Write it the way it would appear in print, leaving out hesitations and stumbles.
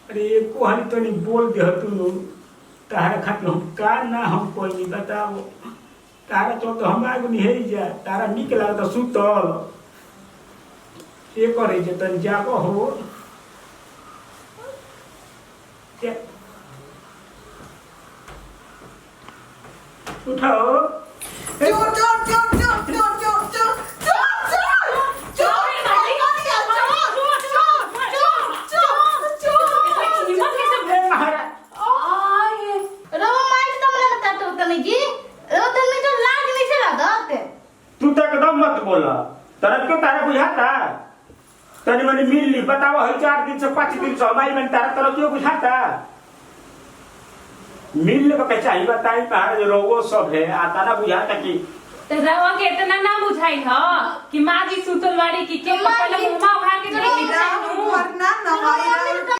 अरे एको हाली तो नहीं बोल दे तू तारा खातिर हम का ना हम कोई नहीं बताओ तारा चल तो हम आगु नहीं है जा तारा निक लागत सुतल ये करे जे तन जागो हो उठाओ चोर चोर चोर चोर चोर चोर चोर तू तो एकदम मत बोला तरह क्यों तारा बुझाता तनी मनी मिल ली बताओ है 4 दिन से 5 दिन से हमारी में तारा तरह क्यों बुझाता मिलने को चाहिए बताई पहाड़ जो रोगो सब है आता ना बुझाता कि तो रवा के इतना ना बुझाई ह कि माँ जी सुतल वाली की के पहले मुंह उठा के देख ली वरना नवाई